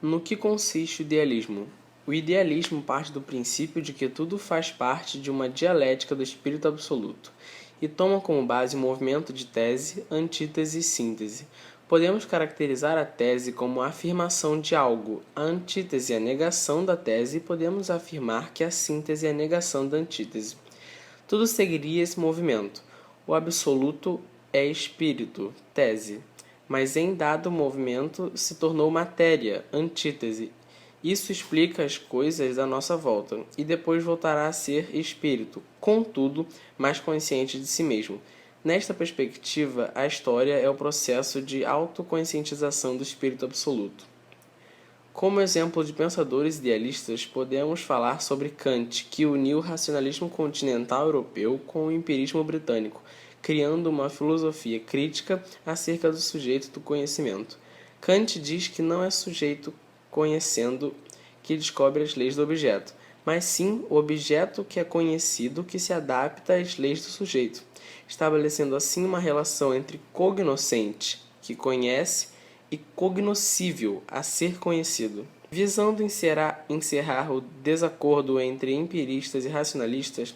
No que consiste o idealismo? O idealismo parte do princípio de que tudo faz parte de uma dialética do espírito absoluto e toma como base o movimento de tese, antítese e síntese. Podemos caracterizar a tese como a afirmação de algo, a antítese é a negação da tese e podemos afirmar que a síntese é a negação da antítese. Tudo seguiria esse movimento. O absoluto é espírito, tese, mas em dado movimento se tornou matéria, antítese. Isso explica as coisas à nossa volta, e depois voltará a ser espírito, contudo, mais consciente de si mesmo. Nesta perspectiva, a história é o processo de autoconscientização do espírito absoluto. Como exemplo de pensadores idealistas, podemos falar sobre Kant, que uniu o racionalismo continental europeu com o empirismo britânico, criando uma filosofia crítica acerca do sujeito do conhecimento. Kant diz que não é sujeito conhecendo que descobre as leis do objeto, mas sim o objeto que é conhecido que se adapta às leis do sujeito, estabelecendo assim uma relação entre cognoscente, que conhece, e cognoscível, a ser conhecido. Visando encerrar o desacordo entre empiristas e racionalistas,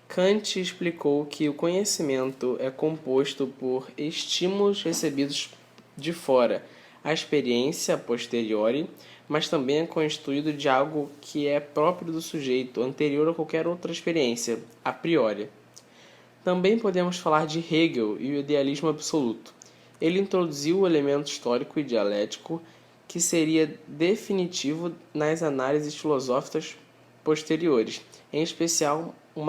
Kant explicou que o conhecimento é composto por estímulos recebidos de fora, a experiência a posteriori, mas também é constituído de algo que é próprio do sujeito, anterior a qualquer outra experiência, a priori. Também podemos falar de Hegel e o idealismo absoluto. Ele introduziu o elemento histórico e dialético que seria definitivo nas análises filosóficas posteriores, em especial o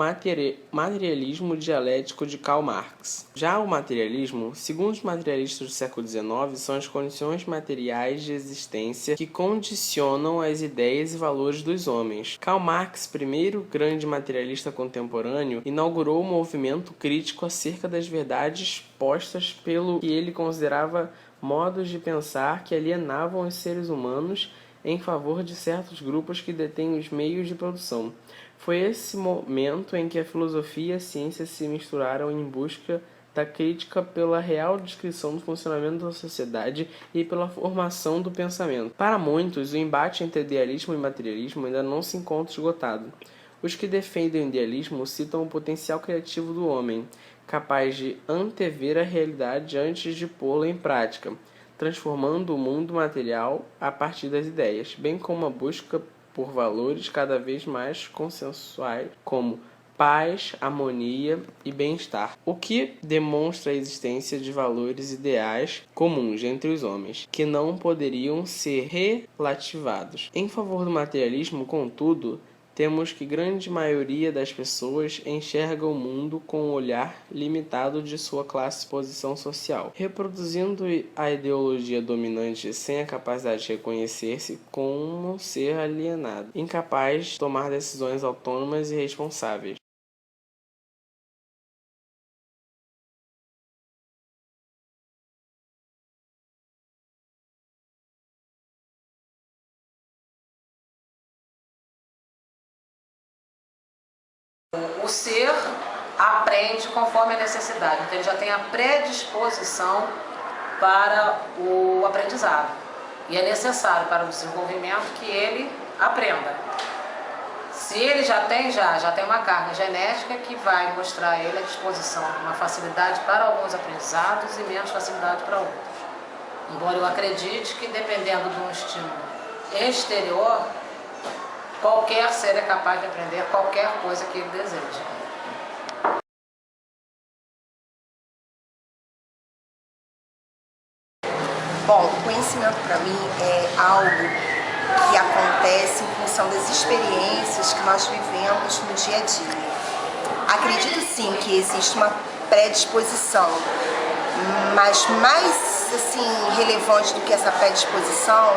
materialismo dialético de Karl Marx. Já o materialismo, segundo os materialistas do século XIX, são as condições materiais de existência que condicionam as ideias e valores dos homens. Karl Marx, primeiro grande materialista contemporâneo, inaugurou um movimento crítico acerca das verdades postas pelo que ele considerava modos de pensar que alienavam os seres humanos em favor de certos grupos que detêm os meios de produção. Foi esse momento em que a filosofia e a ciência se misturaram em busca da crítica pela real descrição do funcionamento da sociedade e pela formação do pensamento. Para muitos, o embate entre idealismo e materialismo ainda não se encontra esgotado. Os que defendem o idealismo citam o potencial criativo do homem, capaz de antever a realidade antes de pô-la em prática, transformando o mundo material a partir das ideias, bem como a busca por valores cada vez mais consensuais, como paz, harmonia e bem-estar, o que demonstra a existência de valores ideais comuns entre os homens, que não poderiam ser relativados. Em favor do materialismo, contudo, temos que grande maioria das pessoas enxerga o mundo com um olhar limitado de sua classe e posição social, reproduzindo a ideologia dominante sem a capacidade de reconhecer-se como um ser alienado, incapaz de tomar decisões autônomas e responsáveis. O ser aprende conforme a necessidade, então ele já tem a predisposição para o aprendizado. E é necessário para o desenvolvimento que ele aprenda. Se ele já tem uma carga genética que vai mostrar a ele a disposição, uma facilidade para alguns aprendizados e menos facilidade para outros. Embora eu acredite que, dependendo de um estímulo exterior, qualquer ser é capaz de aprender qualquer coisa que ele deseja. Bom, o conhecimento para mim é algo que acontece em função das experiências que nós vivemos no dia a dia. Acredito sim que existe uma predisposição, mas mais relevante do que essa predisposição,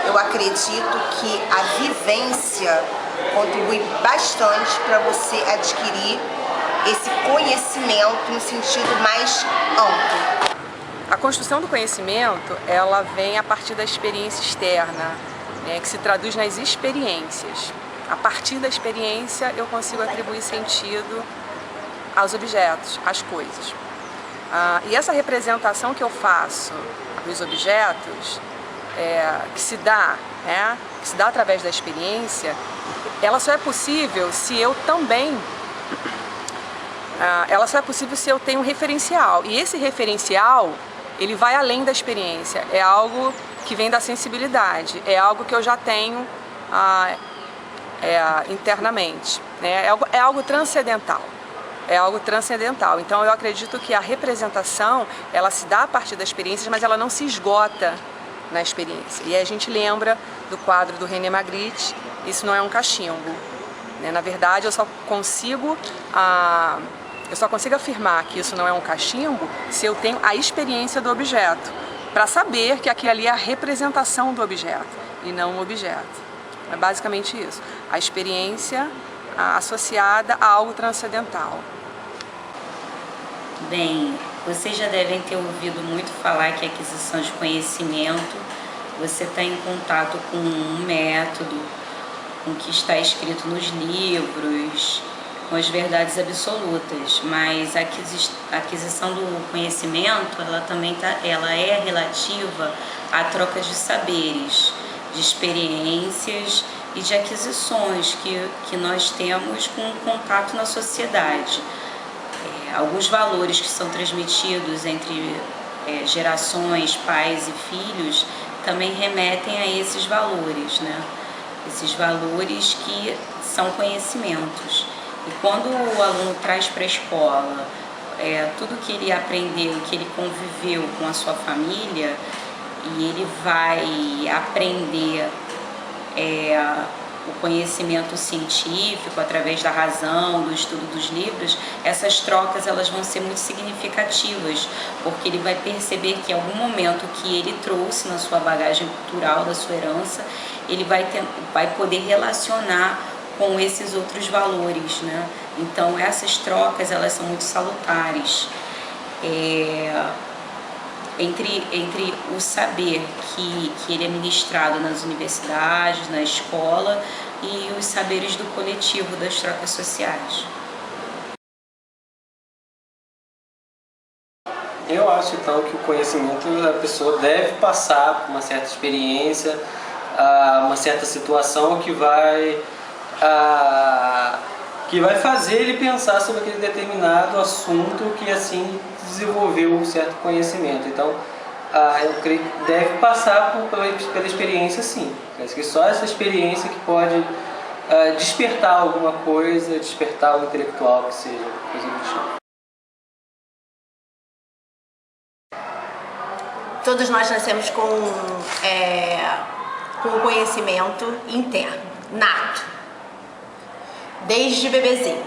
eu acredito que a vivência contribui bastante para você adquirir esse conhecimento no sentido mais amplo. A construção do conhecimento, ela vem a partir da experiência externa, que se traduz nas experiências. A partir da experiência, eu consigo atribuir sentido aos objetos, às coisas. E essa representação que eu faço dos objetos, que se dá através da experiência, ela só é possível se eu também, tenho um referencial. E esse referencial, ele vai além da experiência, é algo que vem da sensibilidade, é algo que eu já tenho internamente, né? É algo transcendental. É algo transcendental. Então eu acredito que a representação, ela se dá a partir da experiência, mas ela não se esgota na experiência. E aí a gente lembra do quadro do René Magritte, isso não é um cachimbo, né? Na verdade, eu só consigo afirmar que isso não é um cachimbo se eu tenho a experiência do objeto, para saber que aquilo ali é a representação do objeto e não o objeto. É basicamente isso. A experiência associada a algo transcendental. Bem, vocês já devem ter ouvido muito falar que a aquisição de conhecimento, você está em contato com um método, com o que está escrito nos livros, com as verdades absolutas, mas a aquisição do conhecimento, ela é relativa à troca de saberes, de experiências e de aquisições que nós temos com o contato na sociedade. Alguns valores que são transmitidos entre gerações, pais e filhos, também remetem a esses valores, né? Esses valores que são conhecimentos. E quando o aluno traz para a escola tudo que ele aprendeu, que ele conviveu com a sua família, e ele vai aprender o conhecimento científico através da razão, do estudo dos livros, essas trocas elas vão ser muito significativas, porque ele vai perceber que em algum momento que ele trouxe na sua bagagem cultural, da sua herança, ele vai poder relacionar com esses outros valores, né? Então essas trocas elas são muito salutares. Entre o saber que ele é ministrado nas universidades, na escola, e os saberes do coletivo, das trocas sociais. Eu acho então que o conhecimento a pessoa deve passar por uma certa experiência, uma certa situação que vai fazer ele pensar sobre aquele determinado assunto que assim desenvolveu um certo conhecimento. Então, eu creio que deve passar pela experiência, sim. Acho que só essa experiência que pode despertar alguma coisa, despertar o intelectual, que seja, coisa do tipo. Todos nós nascemos com um conhecimento interno, nato, desde bebezinho.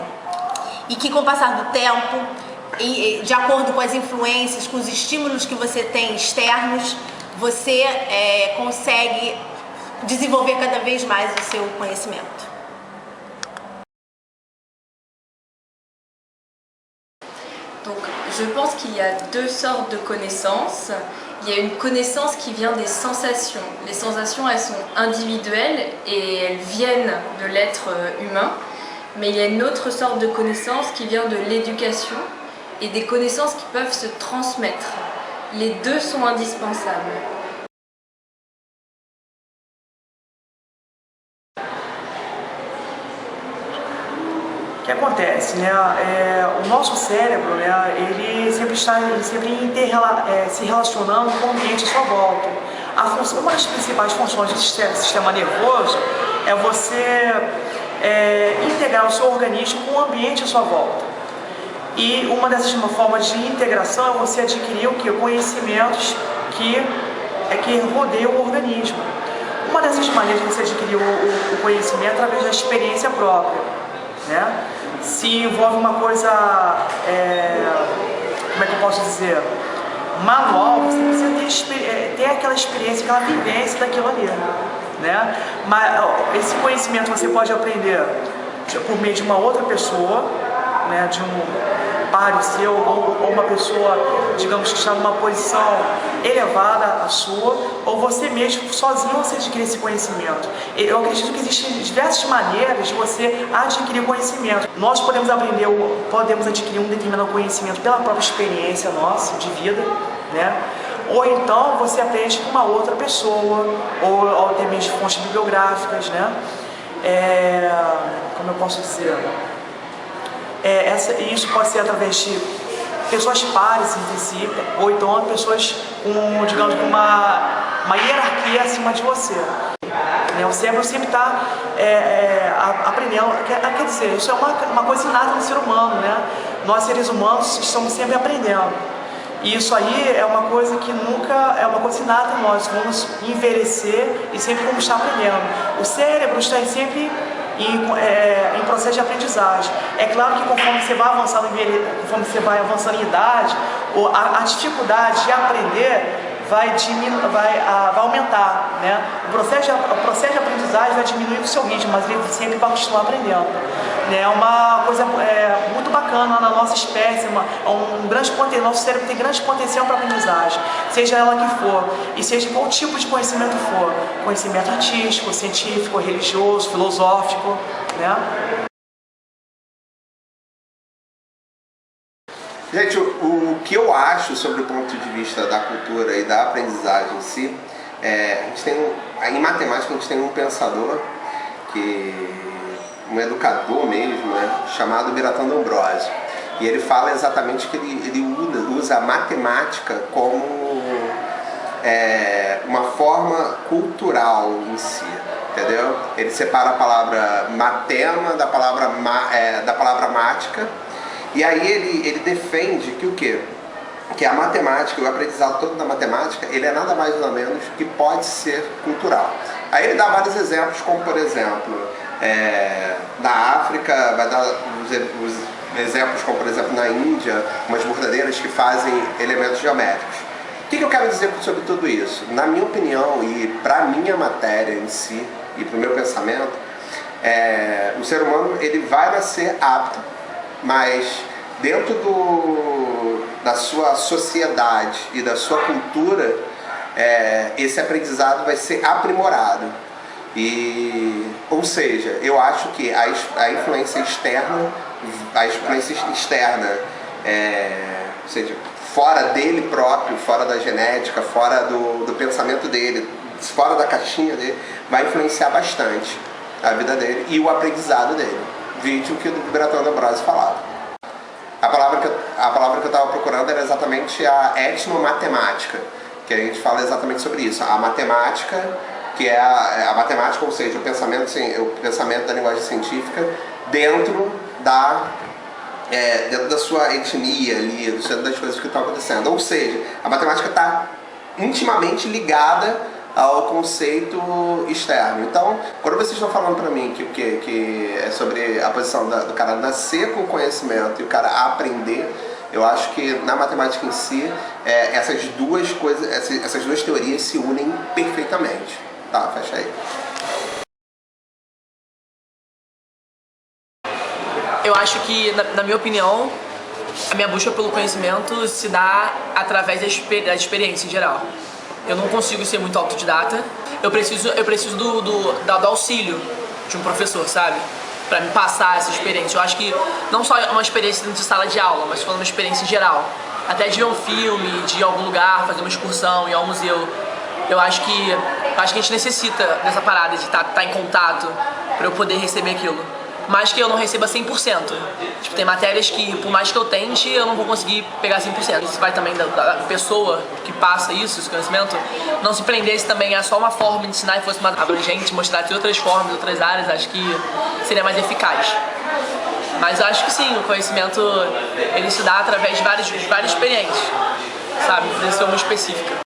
E que com o passar do tempo, de acordo com as influências, com os estímulos que você tem externos, você consegue desenvolver cada vez mais o seu conhecimento. Donc, je pense qu'il y a deux sortes de connaissances. Il y a une connaissance qui vient des sensations. Les sensations, elles sont individuelles et elles viennent de l'être humain. Mais il y a une autre sorte de connaissance qui vient de l'éducation et des connaissances qui peuvent se transmettre. Les deux sont indispensables. O que acontece, né? O nosso cérebro, né, ele sempre está se relacionando com o ambiente à sua volta. Uma das principais funções do sistema nervoso é você integrar o seu organismo com o ambiente à sua volta. E uma dessas formas de integração é você adquirir o quê? Conhecimentos que rodeiam o organismo. Uma dessas maneiras de você adquirir o conhecimento é através da experiência própria, né? Se envolve uma coisa, como é que eu posso dizer, manual, você precisa ter aquela experiência, aquela vivência daquilo ali, né? Mas esse conhecimento você pode aprender por meio de uma outra pessoa, né, de um páreo seu ou uma pessoa, digamos, que está numa posição elevada à sua, ou você mesmo, sozinho, você adquire esse conhecimento. Eu acredito que existem diversas maneiras de você adquirir conhecimento. Nós podemos adquirir um determinado conhecimento pela própria experiência nossa, de vida, né? ou então você aprende com uma outra pessoa, ou até mesmo fontes bibliográficas, né? Como eu posso dizer? Isso pode ser através de pessoas pares entre si, ou então pessoas com, digamos, uma hierarquia acima de você. O cérebro sempre está aprendendo, quer dizer, isso é uma coisa inata no ser humano, né? Nós seres humanos estamos sempre aprendendo. E isso aí é uma coisa que nunca é uma coisa inata em nós, vamos envelhecer e sempre vamos estar aprendendo. O cérebro está sempre em processo de aprendizagem. É claro que conforme você vai avançando em idade, a dificuldade de aprender vai aumentar, né? O processo de aprendizagem vai diminuir o seu ritmo, mas ele sempre vai continuar aprendendo. É uma coisa muito bacana na nossa espécie, nosso cérebro tem grande potencial para aprendizagem, seja ela que for, e seja qual tipo de conhecimento for, conhecimento artístico, científico, religioso, filosófico, né? Gente, o que eu acho sobre o ponto de vista da cultura e da aprendizagem em si, a gente tem em matemática a gente tem um pensador, um educador mesmo, né, chamado Bertrand Ambroise. E ele fala exatamente que ele usa a matemática como uma forma cultural em si, entendeu? Ele separa a palavra matema da palavra mática. E aí ele defende que o quê? Que a matemática, o aprendizado todo da matemática, ele é nada mais nada menos que pode ser cultural. Aí ele dá vários exemplos, como por exemplo, na África, vai dar os exemplos como por exemplo na Índia, umas bordadeiras que fazem elementos geométricos. O que eu quero dizer sobre tudo isso? Na minha opinião e para a minha matéria em si, e para o meu pensamento, o ser humano ele vai nascer apto, mas dentro da sua sociedade e da sua cultura, esse aprendizado vai ser aprimorado. Ou seja, eu acho que a influência externa, ou seja, fora dele próprio, fora da genética, fora do pensamento dele, fora da caixinha dele, vai influenciar bastante a vida dele e o aprendizado dele. Vídeo que o Bertrand Ambroise falava. A palavra que eu estava procurando era exatamente a etnomatemática, que a gente fala exatamente sobre isso. A matemática, que é a matemática, ou seja, o pensamento da linguagem científica dentro da sua etnia ali, dentro das coisas que estão acontecendo. Ou seja, a matemática está intimamente ligada ao conceito externo. Então, quando vocês estão falando para mim que é sobre a posição do cara nascer com conhecimento e o cara aprender, eu acho que na matemática em si, essas duas teorias se unem perfeitamente. Tá, fecha aí. Eu acho que, na minha opinião, a minha busca pelo conhecimento se dá através da experiência em geral. Eu não consigo ser muito autodidata. Eu preciso do auxílio de um professor, sabe? Pra me passar essa experiência. Eu acho que não só uma experiência dentro de sala de aula, mas falando uma experiência em geral. Até de ver um filme, de ir a algum lugar, fazer uma excursão, ir ao museu. Eu acho que a gente necessita dessa parada de estar em contato pra eu poder receber aquilo. Mas que eu não receba 100%. Tipo, tem matérias que, por mais que eu tente, eu não vou conseguir pegar 100%. Isso vai também da pessoa que passa isso, esse conhecimento, não se prendesse também a só uma forma de ensinar e fosse mais abrangente, mostrar de outras formas, outras áreas, acho que seria mais eficaz. Mas eu acho que sim, o conhecimento, ele se dá através de várias experiências, sabe? Não precisa ser uma específica.